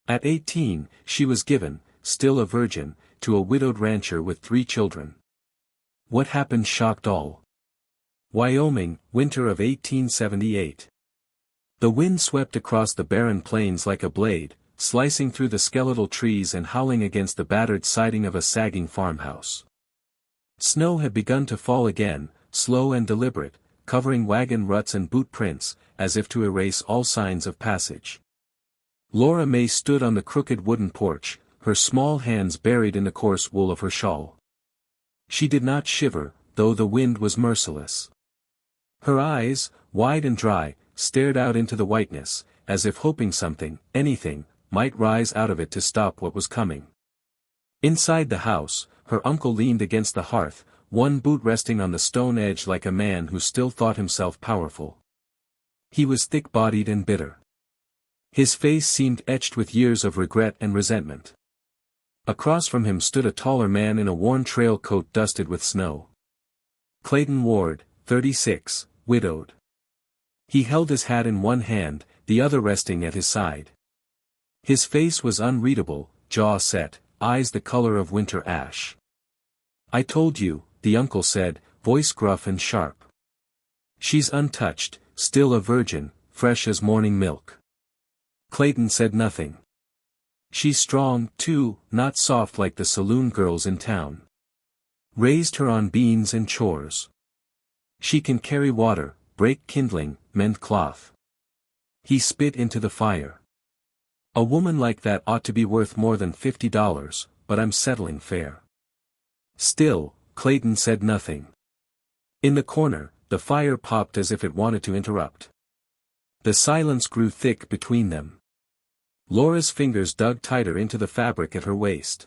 At 18, she was given, still a virgin, to a widowed rancher with 3 children. What happened shocked all. Wyoming, winter of 1878. The wind swept across the barren plains like a blade, slicing through the skeletal trees and howling against the battered siding of a sagging farmhouse. Snow had begun to fall again, slow and deliberate, covering wagon ruts and boot prints, as if to erase all signs of passage. Laura May stood on the crooked wooden porch, her small hands buried in the coarse wool of her shawl. She did not shiver, though the wind was merciless. Her eyes, wide and dry, stared out into the whiteness, as if hoping something, anything, might rise out of it to stop what was coming. Inside the house, her uncle leaned against the hearth, one boot resting on the stone edge like a man who still thought himself powerful. He was thick-bodied and bitter. His face seemed etched with years of regret and resentment. Across from him stood a taller man in a worn trail coat dusted with snow. Clayton Ward, 36, widowed. He held his hat in one hand, the other resting at his side. His face was unreadable, jaw set, eyes the color of winter ash. "I told you," the uncle said, voice gruff and sharp. "She's untouched, still a virgin, fresh as morning milk." Clayton said nothing. "She's strong, too, not soft like the saloon girls in town. Raised her on beans and chores. She can carry water, break kindling, mend cloth." He spit into the fire. "A woman like that ought to be worth more than $50, but I'm settling fair." Still, Clayton said nothing. In the corner, the fire popped as if it wanted to interrupt. The silence grew thick between them. Laura's fingers dug tighter into the fabric at her waist.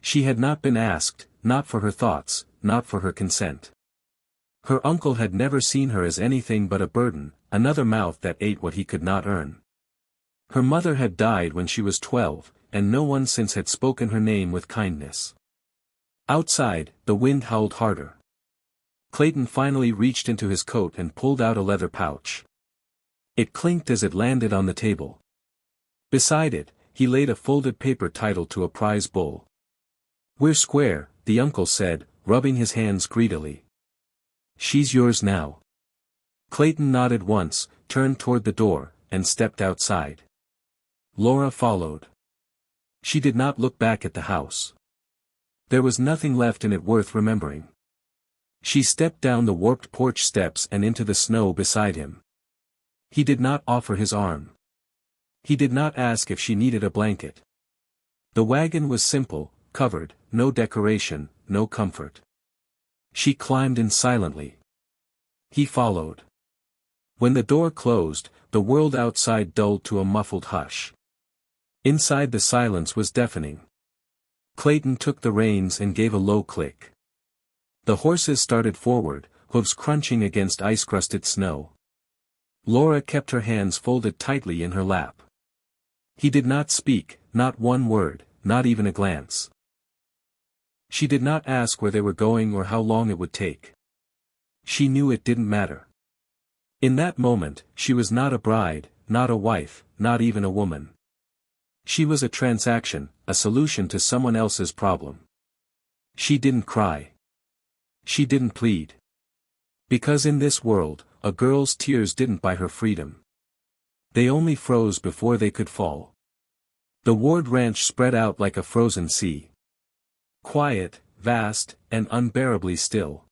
She had not been asked, not for her thoughts, not for her consent. Her uncle had never seen her as anything but a burden, another mouth that ate what he could not earn. Her mother had died when she was 12, and no one since had spoken her name with kindness. Outside, the wind howled harder. Clayton finally reached into his coat and pulled out a leather pouch. It clinked as it landed on the table. Beside it, he laid a folded paper title to a prize bull. "We're square," the uncle said, rubbing his hands greedily. "She's yours now." Clayton nodded once, turned toward the door, and stepped outside. Laura followed. She did not look back at the house. There was nothing left in it worth remembering. She stepped down the warped porch steps and into the snow beside him. He did not offer his arm. He did not ask if she needed a blanket. The wagon was simple, covered, no decoration, no comfort. She climbed in silently. He followed. When the door closed, the world outside dulled to a muffled hush. Inside the silence was deafening. Clayton took the reins and gave a low click. The horses started forward, hooves crunching against ice-crusted snow. Laura kept her hands folded tightly in her lap. He did not speak, not one word, not even a glance. She did not ask where they were going or how long it would take. She knew it didn't matter. In that moment, she was not a bride, not a wife, not even a woman. She was a transaction, a solution to someone else's problem. She didn't cry. She didn't plead. Because in this world, a girl's tears didn't buy her freedom. They only froze before they could fall. The Ward Ranch spread out like a frozen sea. Quiet, vast, and unbearably still.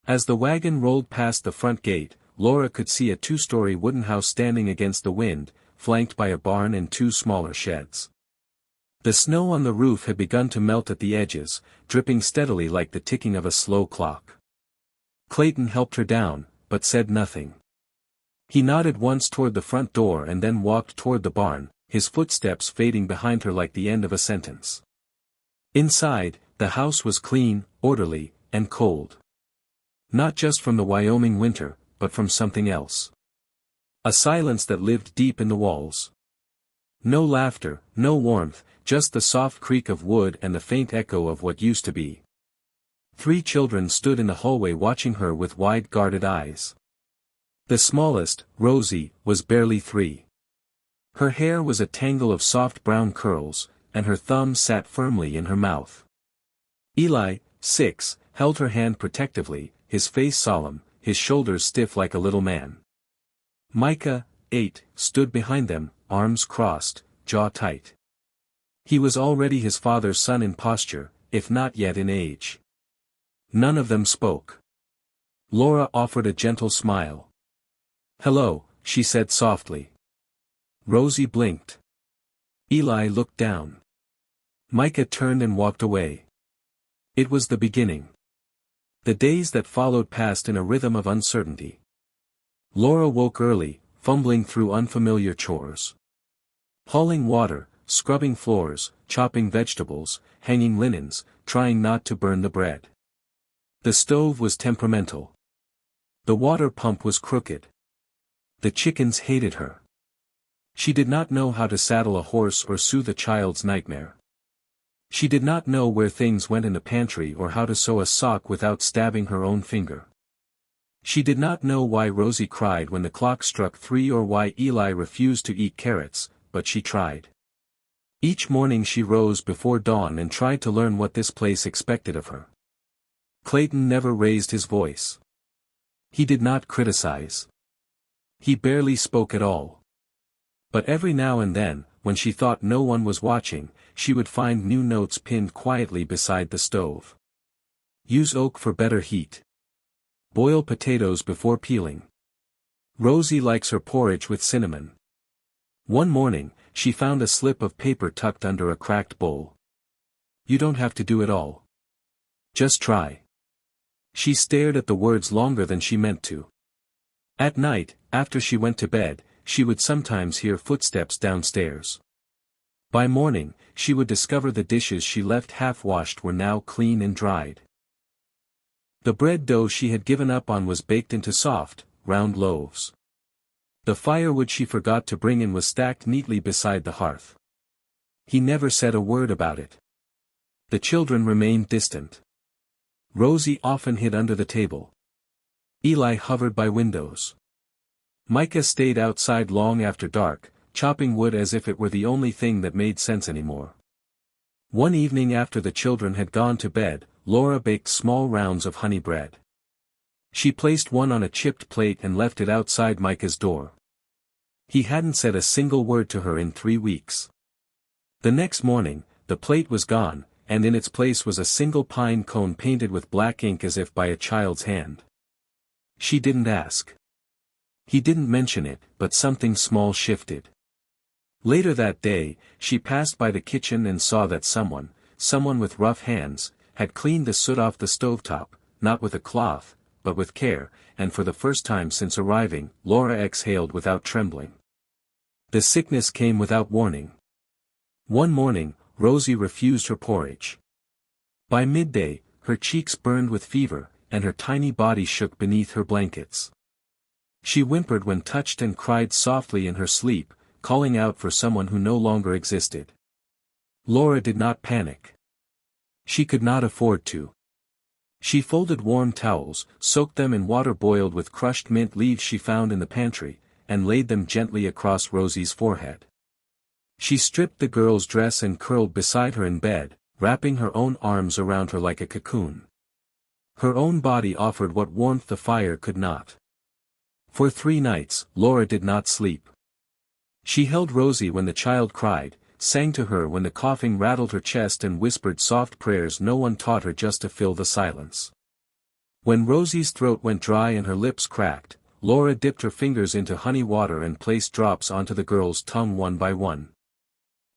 As the wagon rolled past the front gate, Laura could see a 2-story wooden house standing against the wind, flanked by a barn and 2 smaller sheds. The snow on the roof had begun to melt at the edges, dripping steadily like the ticking of a slow clock. Clayton helped her down, but said nothing. He nodded once toward the front door and then walked toward the barn, his footsteps fading behind her like the end of a sentence. Inside, the house was clean, orderly, and cold. Not just from the Wyoming winter, but from something else. A silence that lived deep in the walls. No laughter, no warmth, just the soft creak of wood and the faint echo of what used to be. 3 children stood in the hallway watching her with wide-guarded eyes. The smallest, Rosie, was barely 3. Her hair was a tangle of soft brown curls, and her thumb sat firmly in her mouth. Eli, 6, held her hand protectively, his face solemn, his shoulders stiff like a little man. Micah, 8, stood behind them, arms crossed, jaw tight. He was already his father's son in posture, if not yet in age. None of them spoke. Laura offered a gentle smile. "Hello," she said softly. Rosie blinked. Eli looked down. Micah turned and walked away. It was the beginning. The days that followed passed in a rhythm of uncertainty. Laura woke early, fumbling through unfamiliar chores. Hauling water, scrubbing floors, chopping vegetables, hanging linens, trying not to burn the bread. The stove was temperamental. The water pump was crooked. The chickens hated her. She did not know how to saddle a horse or soothe a child's nightmare. She did not know where things went in the pantry or how to sew a sock without stabbing her own finger. She did not know why Rosie cried when the clock struck 3 or why Eli refused to eat carrots, but she tried. Each morning she rose before dawn and tried to learn what this place expected of her. Clayton never raised his voice. He did not criticize. He barely spoke at all. But every now and then, when she thought no one was watching, she would find new notes pinned quietly beside the stove. Use oak for better heat. Boil potatoes before peeling. Rosie likes her porridge with cinnamon. One morning, she found a slip of paper tucked under a cracked bowl. You don't have to do it all. Just try. She stared at the words longer than she meant to. At night, after she went to bed, she would sometimes hear footsteps downstairs. By morning, she would discover the dishes she left half-washed were now clean and dried. The bread dough she had given up on was baked into soft, round loaves. The firewood she forgot to bring in was stacked neatly beside the hearth. He never said a word about it. The children remained distant. Rosie often hid under the table. Eli hovered by windows. Micah stayed outside long after dark, chopping wood as if it were the only thing that made sense anymore. One evening after the children had gone to bed, Laura baked small rounds of honey bread. She placed one on a chipped plate and left it outside Micah's door. He hadn't said a single word to her in 3 weeks. The next morning, the plate was gone, and in its place was a single pine cone painted with black ink as if by a child's hand. She didn't ask. He didn't mention it, but something small shifted. Later that day, she passed by the kitchen and saw that someone with rough hands, had cleaned the soot off the stovetop, not with a cloth, but with care, and for the first time since arriving, Laura exhaled without trembling. The sickness came without warning. One morning, Rosie refused her porridge. By midday, her cheeks burned with fever, and her tiny body shook beneath her blankets. She whimpered when touched and cried softly in her sleep, calling out for someone who no longer existed. Laura did not panic. She could not afford to. She folded warm towels, soaked them in water boiled with crushed mint leaves she found in the pantry, and laid them gently across Rosie's forehead. She stripped the girl's dress and curled beside her in bed, wrapping her own arms around her like a cocoon. Her own body offered what warmth the fire could not. For 3 nights, Laura did not sleep. She held Rosie when the child cried, sang to her when the coughing rattled her chest and whispered soft prayers no one taught her just to fill the silence. When Rosie's throat went dry and her lips cracked, Laura dipped her fingers into honey water and placed drops onto the girl's tongue one by one.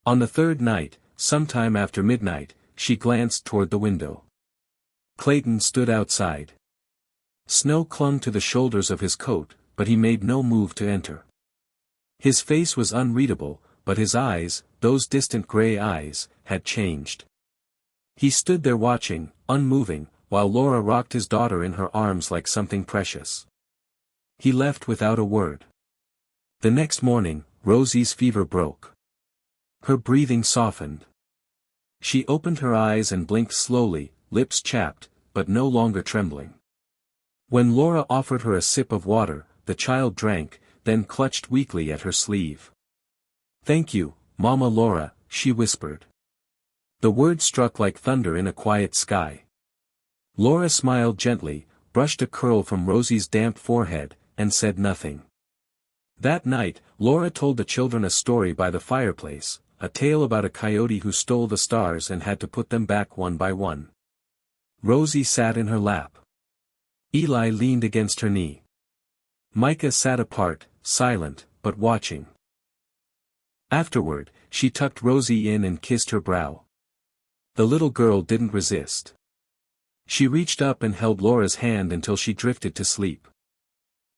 On the 3rd night, sometime after midnight, she glanced toward the window. Clayton stood outside. Snow clung to the shoulders of his coat, but he made no move to enter. His face was unreadable, but his eyes, those distant gray eyes, had changed. He stood there watching, unmoving, while Laura rocked his daughter in her arms like something precious. He left without a word. The next morning, Rosie's fever broke. Her breathing softened. She opened her eyes and blinked slowly, lips chapped, but no longer trembling. When Laura offered her a sip of water, the child drank, then clutched weakly at her sleeve. "Thank you, Mama Laura," she whispered. The words struck like thunder in a quiet sky. Laura smiled gently, brushed a curl from Rosie's damp forehead, and said nothing. That night, Laura told the children a story by the fireplace, a tale about a coyote who stole the stars and had to put them back one by one. Rosie sat in her lap. Eli leaned against her knee. Micah sat apart, silent, but watching. Afterward, she tucked Rosie in and kissed her brow. The little girl didn't resist. She reached up and held Laura's hand until she drifted to sleep.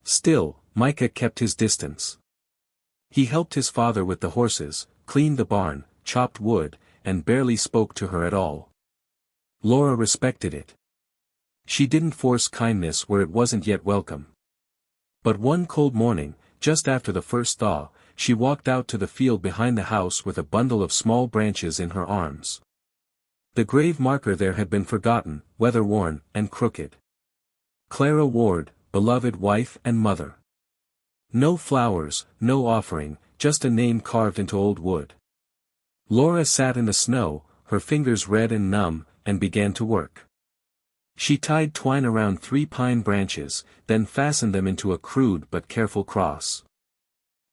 Still, Micah kept his distance. He helped his father with the horses, cleaned the barn, chopped wood, and barely spoke to her at all. Laura respected it. She didn't force kindness where it wasn't yet welcome. But one cold morning, just after the first thaw, she walked out to the field behind the house with a bundle of small branches in her arms. The grave marker there had been forgotten, weather-worn, and crooked. Clara Ward, beloved wife and mother. No flowers, no offering, just a name carved into old wood. Laura sat in the snow, her fingers red and numb, and began to work. She tied twine around 3 pine branches, then fastened them into a crude but careful cross.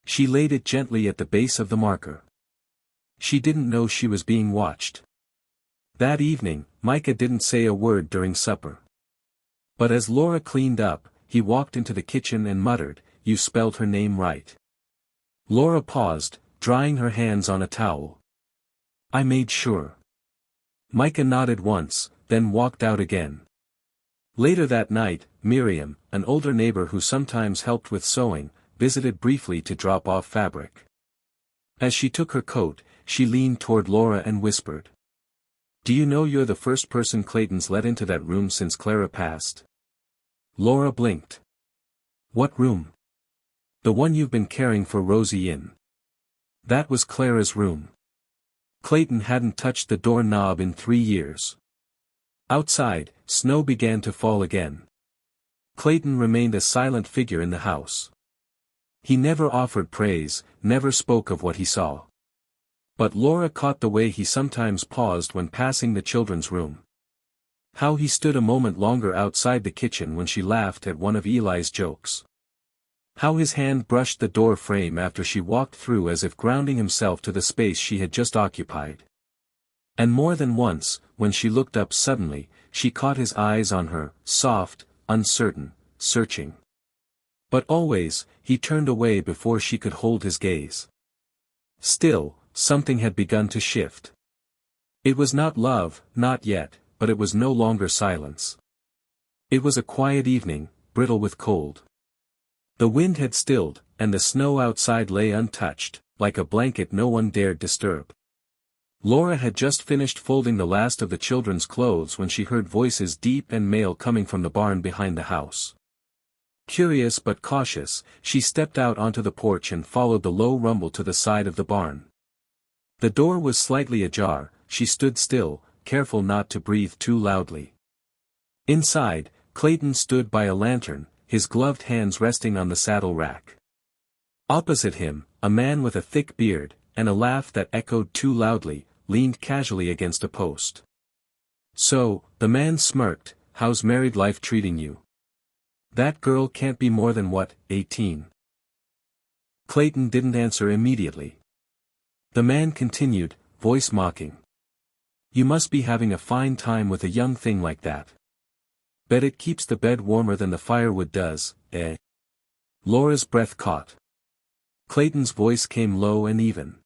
She laid it gently at the base of the marker. She didn't know she was being watched. That evening, Micah didn't say a word during supper. But as Laura cleaned up, he walked into the kitchen and muttered, "You spelled her name right." Laura paused, drying her hands on a towel. "I made sure." Micah nodded once, then walked out again. Later that night, Miriam, an older neighbor who sometimes helped with sewing, visited briefly to drop off fabric. As she took her coat, she leaned toward Laura and whispered, "Do you know you're the first person Clayton's let into that room since Clara passed?" Laura blinked. "What room?" "The one you've been caring for Rosie in." That was Clara's room. Clayton hadn't touched the doorknob in 3 years. Outside, snow began to fall again. Clayton remained a silent figure in the house. He never offered praise, never spoke of what he saw. But Laura caught the way he sometimes paused when passing the children's room. How he stood a moment longer outside the kitchen when she laughed at one of Eli's jokes. How his hand brushed the door frame after she walked through as if grounding himself to the space she had just occupied. And more than once, when she looked up suddenly, she caught his eyes on her, soft, uncertain, searching. But always, he turned away before she could hold his gaze. Still, something had begun to shift. It was not love, not yet, but it was no longer silence. It was a quiet evening, brittle with cold. The wind had stilled, and the snow outside lay untouched, like a blanket no one dared disturb. Laura had just finished folding the last of the children's clothes when she heard voices deep and male coming from the barn behind the house. Curious but cautious, she stepped out onto the porch and followed the low rumble to the side of the barn. The door was slightly ajar. She stood still, careful not to breathe too loudly. Inside, Clayton stood by a lantern, his gloved hands resting on the saddle rack. Opposite him, a man with a thick beard, and a laugh that echoed too loudly, leaned casually against a post. "So," the man smirked, "how's married life treating you? That girl can't be more than 18? Clayton didn't answer immediately. The man continued, voice mocking. "You must be having a fine time with a young thing like that. Bet it keeps the bed warmer than the firewood does, eh?" Laura's breath caught. Clayton's voice came low and even.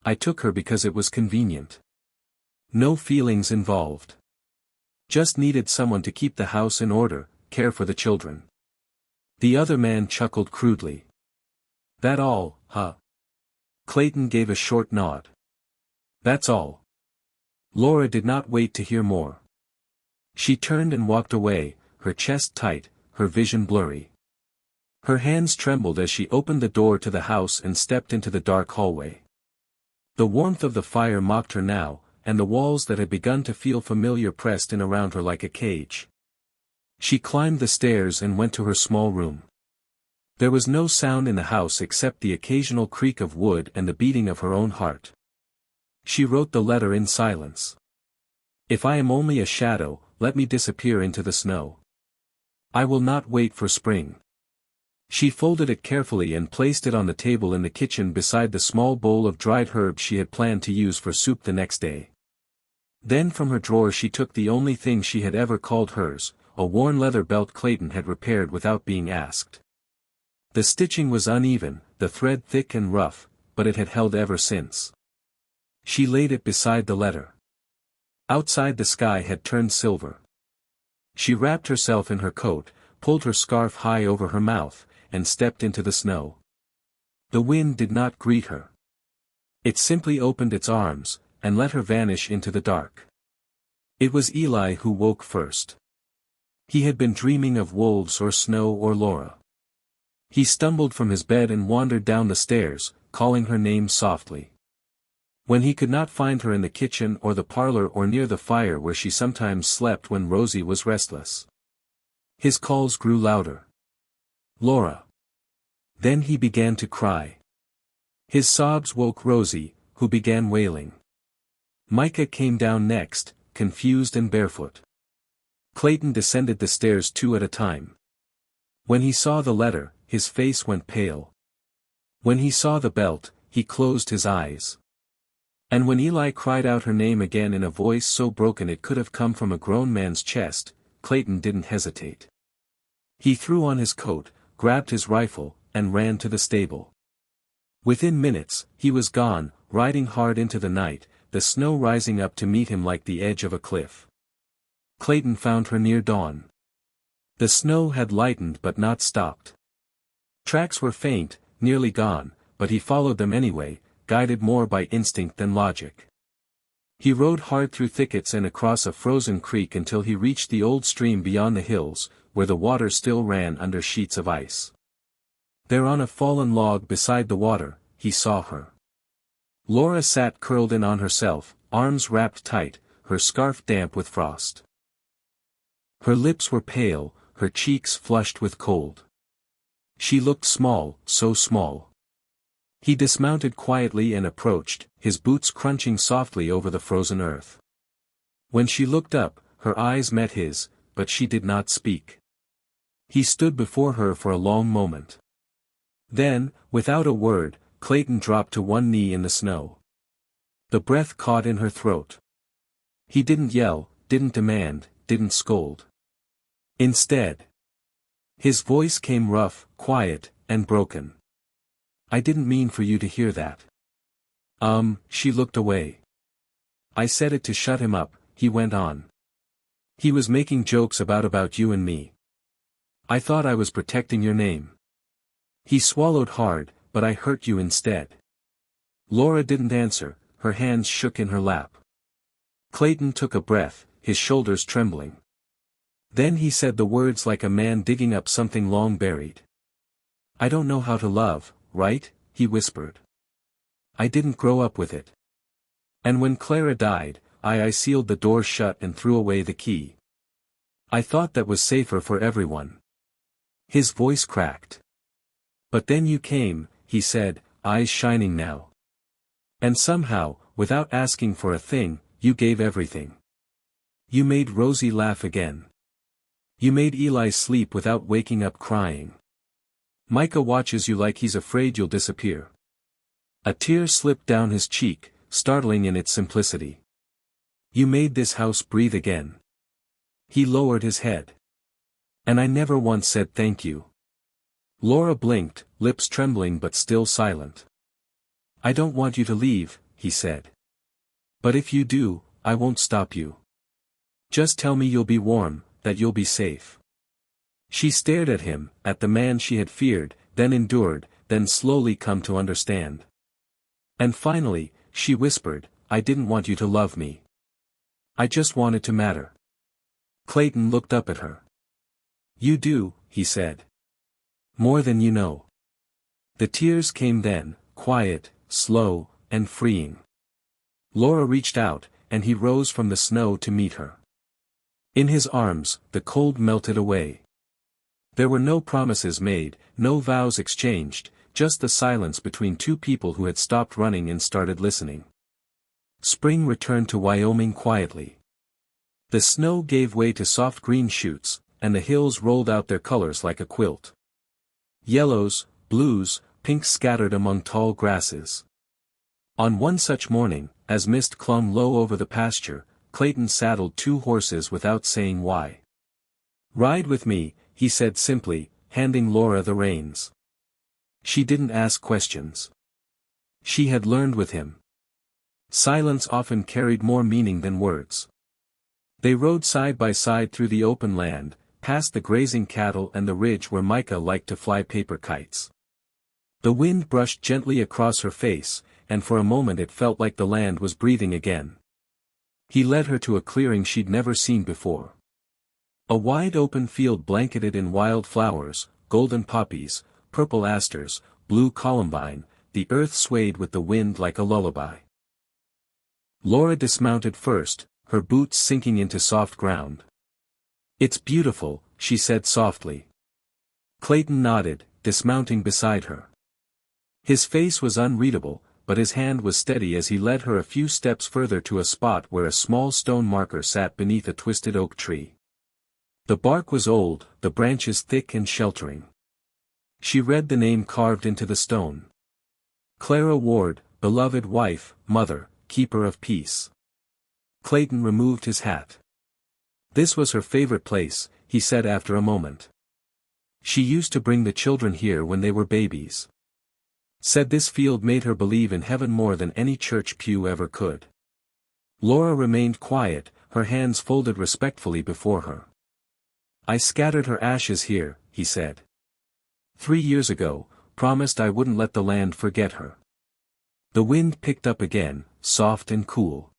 "I took her because it was convenient. No feelings involved. Just needed someone to keep the house in order, care for the children." The other man chuckled crudely. "That all, huh?" Clayton gave a short nod. "That's all." Laura did not wait to hear more. She turned and walked away, her chest tight, her vision blurry. Her hands trembled as she opened the door to the house and stepped into the dark hallway. The warmth of the fire mocked her now, and the walls that had begun to feel familiar pressed in around her like a cage. She climbed the stairs and went to her small room. There was no sound in the house except the occasional creak of wood and the beating of her own heart. She wrote the letter in silence. If I am only a shadow, let me disappear into the snow. I will not wait for spring. She folded it carefully and placed it on the table in the kitchen beside the small bowl of dried herbs she had planned to use for soup the next day. Then from her drawer she took the only thing she had ever called hers, a worn leather belt Clayton had repaired without being asked. The stitching was uneven, the thread thick and rough, but it had held ever since. She laid it beside the letter. Outside the sky had turned silver. She wrapped herself in her coat, pulled her scarf high over her mouth, and stepped into the snow. The wind did not greet her. It simply opened its arms, and let her vanish into the dark. It was Eli who woke first. He had been dreaming of wolves or snow or Laura. He stumbled from his bed and wandered down the stairs, calling her name softly. When he could not find her in the kitchen or the parlor or near the fire where she sometimes slept when Rosie was restless, his calls grew louder. Laura. Then he began to cry. His sobs woke Rosie, who began wailing. Micah came down next, confused and barefoot. Clayton descended the stairs 2 at a time. When he saw the letter, his face went pale. When he saw the belt, he closed his eyes. And when Eli cried out her name again in a voice so broken it could have come from a grown man's chest, Clayton didn't hesitate. He threw on his coat, grabbed his rifle, and ran to the stable. Within minutes, he was gone, riding hard into the night, the snow rising up to meet him like the edge of a cliff. Clayton found her near dawn. The snow had lightened but not stopped. Tracks were faint, nearly gone, but he followed them anyway, guided more by instinct than logic. He rode hard through thickets and across a frozen creek until he reached the old stream beyond the hills, where the water still ran under sheets of ice. There on a fallen log beside the water, he saw her. Laura sat curled in on herself, arms wrapped tight, her scarf damp with frost. Her lips were pale, her cheeks flushed with cold. She looked small, so small. He dismounted quietly and approached, his boots crunching softly over the frozen earth. When she looked up, her eyes met his, but she did not speak. He stood before her for a long moment. Then, without a word, Clayton dropped to one knee in the snow. The breath caught in her throat. He didn't yell, didn't demand, didn't scold. Instead, his voice came rough, quiet, and broken. I didn't mean for you to hear that. She looked away. I said it to shut him up, he went on. He was making jokes about you and me. I thought I was protecting your name. He swallowed hard, but I hurt you instead. Laura didn't answer, her hands shook in her lap. Clayton took a breath, his shoulders trembling. Then he said the words like a man digging up something long buried. I don't know how to love, right? He whispered. I didn't grow up with it. And when Clara died, I sealed the door shut and threw away the key. I thought that was safer for everyone. His voice cracked. But then you came, he said, eyes shining now. And somehow, without asking for a thing, you gave everything. You made Rosie laugh again. You made Eli sleep without waking up crying. Micah watches you like he's afraid you'll disappear. A tear slipped down his cheek, startling in its simplicity. You made this house breathe again. He lowered his head. And I never once said thank you. Laura blinked, lips trembling but still silent. I don't want you to leave, he said. But if you do, I won't stop you. Just tell me you'll be warm, that you'll be safe. She stared at him, at the man she had feared, then endured, then slowly come to understand. And finally, she whispered, I didn't want you to love me. I just wanted to matter. Clayton looked up at her. You do, he said. More than you know. The tears came then, quiet, slow, and freeing. Laura reached out, and he rose from the snow to meet her. In his arms, the cold melted away. There were no promises made, no vows exchanged, just the silence between two people who had stopped running and started listening. Spring returned to Wyoming quietly. The snow gave way to soft green shoots, and the hills rolled out their colors like a quilt. Yellows, blues, pinks scattered among tall grasses. On one such morning, as mist clung low over the pasture, Clayton saddled 2 horses without saying why. "Ride with me," he said simply, handing Laura the reins. She didn't ask questions. She had learned with him. Silence often carried more meaning than words. They rode side by side through the open land, past the grazing cattle and the ridge where Micah liked to fly paper kites. The wind brushed gently across her face, and for a moment it felt like the land was breathing again. He led her to a clearing she'd never seen before. A wide open field blanketed in wild flowers, golden poppies, purple asters, blue columbine, the earth swayed with the wind like a lullaby. Laura dismounted first, her boots sinking into soft ground. "It's beautiful," she said softly. Clayton nodded, dismounting beside her. His face was unreadable, but his hand was steady as he led her a few steps further to a spot where a small stone marker sat beneath a twisted oak tree. The bark was old, the branches thick and sheltering. She read the name carved into the stone. Clara Ward, beloved wife, mother, keeper of peace. Clayton removed his hat. This was her favorite place, he said after a moment. She used to bring the children here when they were babies. Said this field made her believe in heaven more than any church pew ever could. Laura remained quiet, her hands folded respectfully before her. "I scattered her ashes here," he said. 3 years ago, promised I wouldn't let the land forget her." The wind picked up again, soft and cool.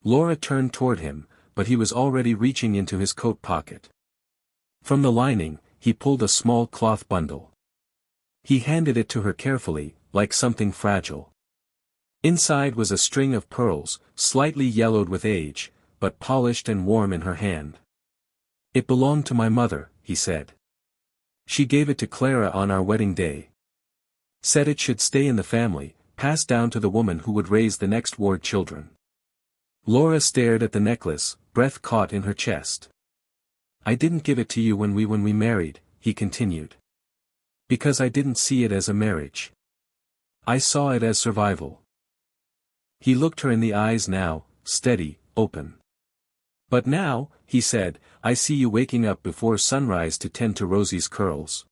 Laura turned toward him, but he was already reaching into his coat pocket. From the lining, he pulled a small cloth bundle. He handed it to her carefully, like something fragile. Inside was a string of pearls, slightly yellowed with age, but polished and warm in her hand. "It belonged to my mother," he said. "She gave it to Clara on our wedding day. Said it should stay in the family, passed down to the woman who would raise the next Ward children." Laura stared at the necklace, breath caught in her chest. "I didn't give it to you when we married," he continued. "Because I didn't see it as a marriage. I saw it as survival." He looked her in the eyes now, steady, open. "But now," he said, "I see you waking up before sunrise to tend to Rosie's curls.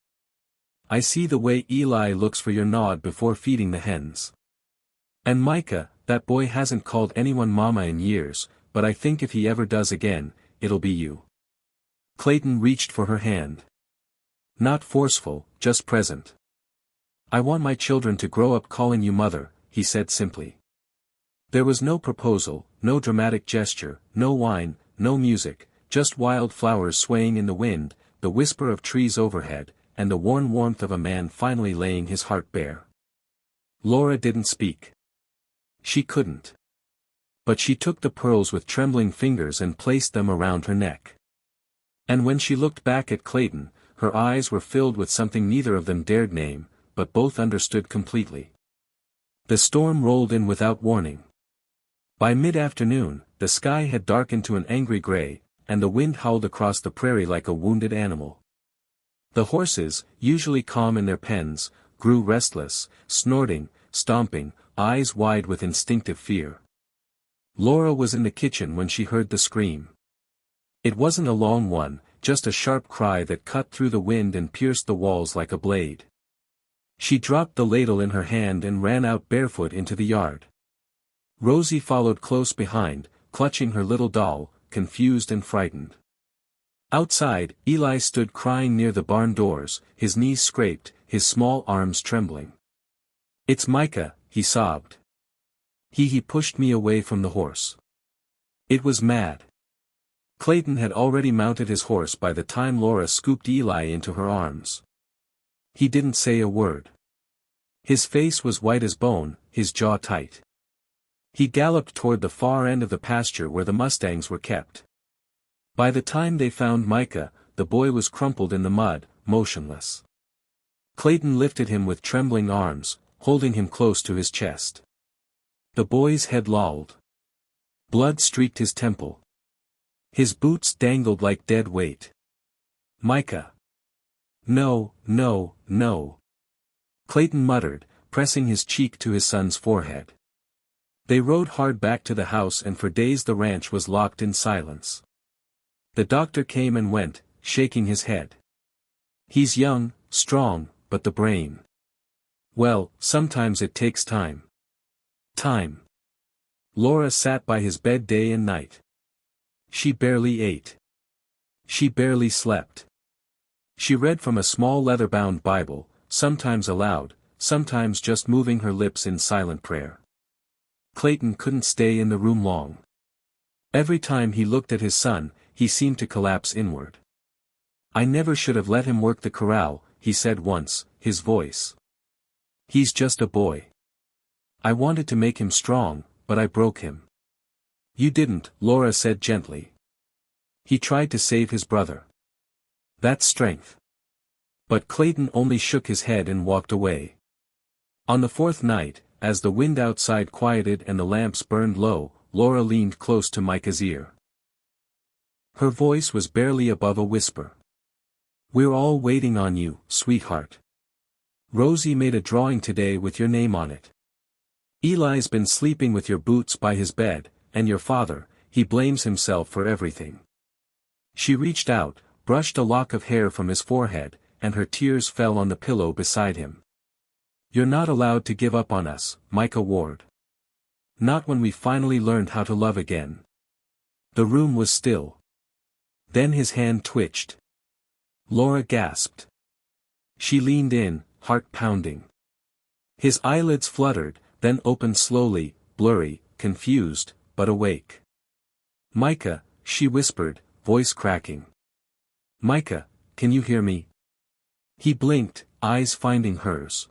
I see the way Eli looks for your nod before feeding the hens. And Micah, that boy hasn't called anyone mama in years, but I think if he ever does again, it'll be you." Clayton reached for her hand. "Not forceful, just present. I want my children to grow up calling you mother," he said simply. There was no proposal, no dramatic gesture, no wine, no music, just wild flowers swaying in the wind, the whisper of trees overhead, and the warm warmth of a man finally laying his heart bare. Laura didn't speak. She couldn't. But she took the pearls with trembling fingers and placed them around her neck. And when she looked back at Clayton, her eyes were filled with something neither of them dared name, but both understood completely. The storm rolled in without warning. By mid-afternoon, the sky had darkened to an angry gray, and the wind howled across the prairie like a wounded animal. The horses, usually calm in their pens, grew restless, snorting, stomping, eyes wide with instinctive fear. Laura was in the kitchen when she heard the scream. It wasn't a long one, just a sharp cry that cut through the wind and pierced the walls like a blade. She dropped the ladle in her hand and ran out barefoot into the yard. Rosie followed close behind, clutching her little doll, confused and frightened. Outside, Eli stood crying near the barn doors, his knees scraped, his small arms trembling. "It's Micah," he sobbed. He pushed me away from the horse. It was mad." Clayton had already mounted his horse by the time Laura scooped Eli into her arms. He didn't say a word. His face was white as bone, his jaw tight. He galloped toward the far end of the pasture where the mustangs were kept. By the time they found Micah, the boy was crumpled in the mud, motionless. Clayton lifted him with trembling arms, holding him close to his chest. The boy's head lolled. Blood streaked his temple. His boots dangled like dead weight. "Micah." "No, no, no," Clayton muttered, pressing his cheek to his son's forehead. They rode hard back to the house, and for days the ranch was locked in silence. The doctor came and went, shaking his head. "He's young, strong, but the brain. Well, sometimes it takes time." Time. Laura sat by his bed day and night. She barely ate. She barely slept. She read from a small leather-bound Bible, sometimes aloud, sometimes just moving her lips in silent prayer. Clayton couldn't stay in the room long. Every time he looked at his son, he seemed to collapse inward. "I never should have let him work the corral," he said once, his voice. "He's just a boy. I wanted to make him strong, but I broke him." "You didn't," Laura said gently. "He tried to save his brother. That's strength." But Clayton only shook his head and walked away. On the fourth night, as the wind outside quieted and the lamps burned low, Laura leaned close to Micah's ear. Her voice was barely above a whisper. "We're all waiting on you, sweetheart. Rosie made a drawing today with your name on it. Eli's been sleeping with your boots by his bed, and your father, he blames himself for everything." She reached out, brushed a lock of hair from his forehead, and her tears fell on the pillow beside him. "You're not allowed to give up on us, Micah Ward. Not when we finally learned how to love again." The room was still. Then his hand twitched. Laura gasped. She leaned in, heart pounding. His eyelids fluttered, then opened slowly, blurry, confused, but awake. "Micah," she whispered, voice cracking. "Micah, can you hear me?" He blinked, eyes finding hers.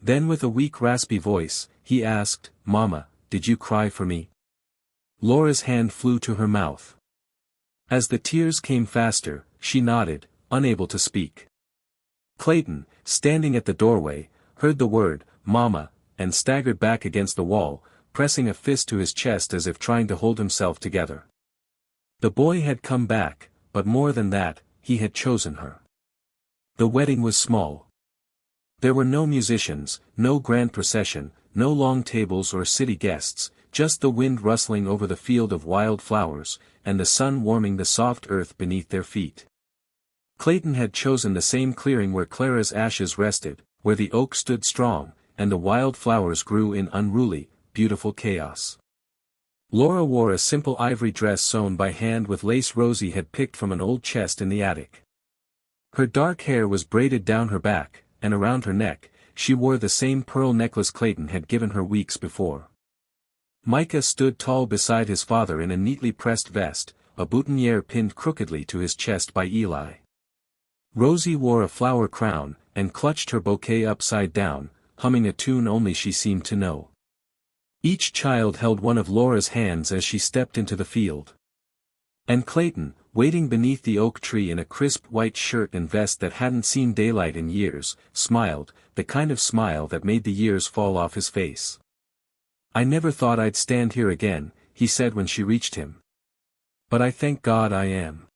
Then with a weak raspy voice, he asked, "Mama, did you cry for me?" Laura's hand flew to her mouth. As the tears came faster, she nodded, unable to speak. Clayton, standing at the doorway, heard the word, "Mama," and staggered back against the wall, pressing a fist to his chest as if trying to hold himself together. The boy had come back, but more than that, he had chosen her. The wedding was small. There were no musicians, no grand procession, no long tables or city guests, just the wind rustling over the field of wild flowers, and the sun warming the soft earth beneath their feet. Clayton had chosen the same clearing where Clara's ashes rested, where the oak stood strong, and the wild flowers grew in unruly, beautiful chaos. Laura wore a simple ivory dress sewn by hand with lace Rosie had picked from an old chest in the attic. Her dark hair was braided down her back, and around her neck, she wore the same pearl necklace Clayton had given her weeks before. Micah stood tall beside his father in a neatly pressed vest, a boutonniere pinned crookedly to his chest by Eli. Rosie wore a flower crown, and clutched her bouquet upside down, humming a tune only she seemed to know. Each child held one of Laura's hands as she stepped into the field. And Clayton, waiting beneath the oak tree in a crisp white shirt and vest that hadn't seen daylight in years, smiled, the kind of smile that made the years fall off his face. "I never thought I'd stand here again," he said when she reached him. "But I thank God I am."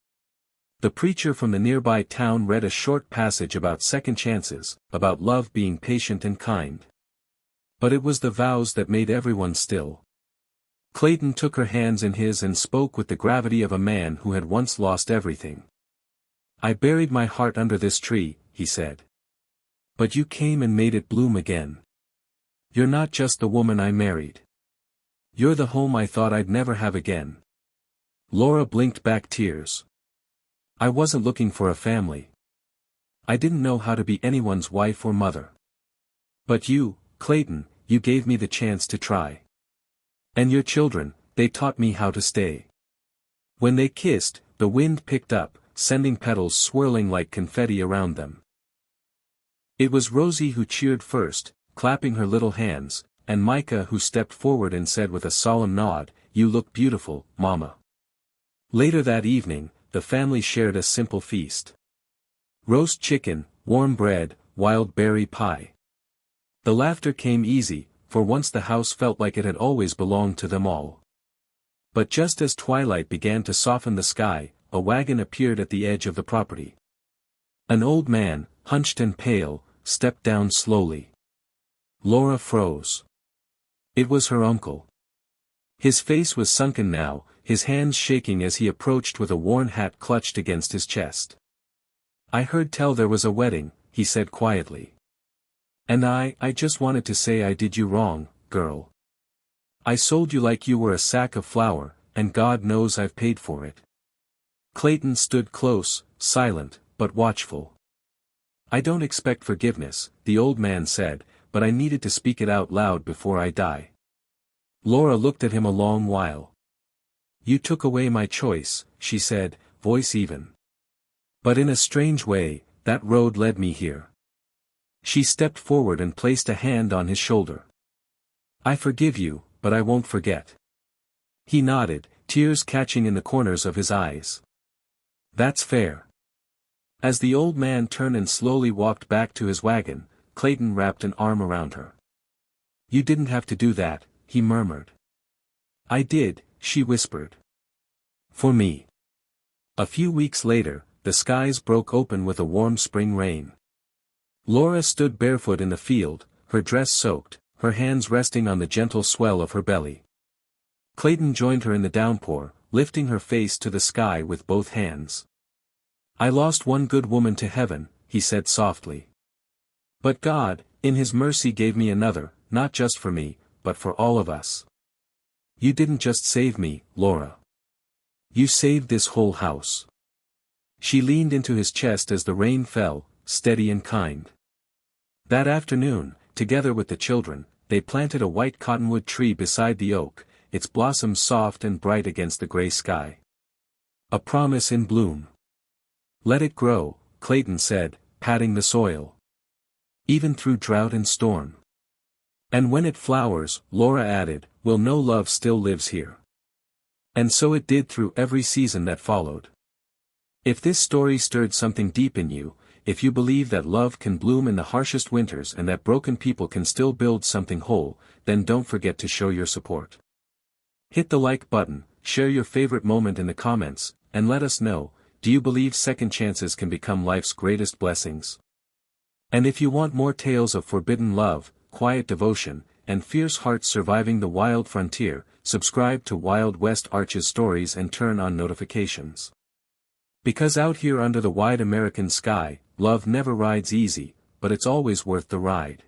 The preacher from the nearby town read a short passage about second chances, about love being patient and kind. But it was the vows that made everyone still. Clayton took her hands in his and spoke with the gravity of a man who had once lost everything. "I buried my heart under this tree," he said. "But you came and made it bloom again. You're not just the woman I married. You're the home I thought I'd never have again." Laura blinked back tears. "I wasn't looking for a family. I didn't know how to be anyone's wife or mother. But you, Clayton, you gave me the chance to try. And your children, they taught me how to stay." When they kissed, the wind picked up, sending petals swirling like confetti around them. It was Rosie who cheered first, clapping her little hands, and Micah who stepped forward and said with a solemn nod, "You look beautiful, Mama." Later that evening, the family shared a simple feast. Roast chicken, warm bread, wild berry pie. The laughter came easy, for once the house felt like it had always belonged to them all. But just as twilight began to soften the sky, a wagon appeared at the edge of the property. An old man, hunched and pale, stepped down slowly. Laura froze. It was her uncle. His face was sunken now, his hands shaking as he approached with a worn hat clutched against his chest. "I heard tell there was a wedding," he said quietly. "And I just wanted to say I did you wrong, girl. I sold you like you were a sack of flour, and God knows I've paid for it." Clayton stood close, silent, but watchful. "I don't expect forgiveness," the old man said, "but I needed to speak it out loud before I die." Laura looked at him a long while. "You took away my choice," she said, voice even. "But in a strange way, that road led me here." She stepped forward and placed a hand on his shoulder. "I forgive you, but I won't forget." He nodded, tears catching in the corners of his eyes. "That's fair." As the old man turned and slowly walked back to his wagon, Clayton wrapped an arm around her. "You didn't have to do that," he murmured. "I did," she whispered. "For me." A few weeks later, the skies broke open with a warm spring rain. Laura stood barefoot in the field, her dress soaked, her hands resting on the gentle swell of her belly. Clayton joined her in the downpour, lifting her face to the sky with both hands. "I lost one good woman to heaven," he said softly. "But God, in His mercy gave me another, not just for me, but for all of us. You didn't just save me, Laura. You saved this whole house." She leaned into his chest as the rain fell, steady and kind. That afternoon, together with the children, they planted a white cottonwood tree beside the oak, its blossoms soft and bright against the gray sky. A promise in bloom. "Let it grow," Clayton said, patting the soil. "Even through drought and storm. And when it flowers," Laura added, "we'll know love still lives here." And so it did through every season that followed. If this story stirred something deep in you, if you believe that love can bloom in the harshest winters and that broken people can still build something whole, then don't forget to show your support. Hit the like button, share your favorite moment in the comments, and let us know, do you believe second chances can become life's greatest blessings? And if you want more tales of forbidden love, quiet devotion, and fierce hearts surviving the wild frontier, subscribe to Wild West Arches Stories and turn on notifications. Because out here under the wide American sky, love never rides easy, but it's always worth the ride.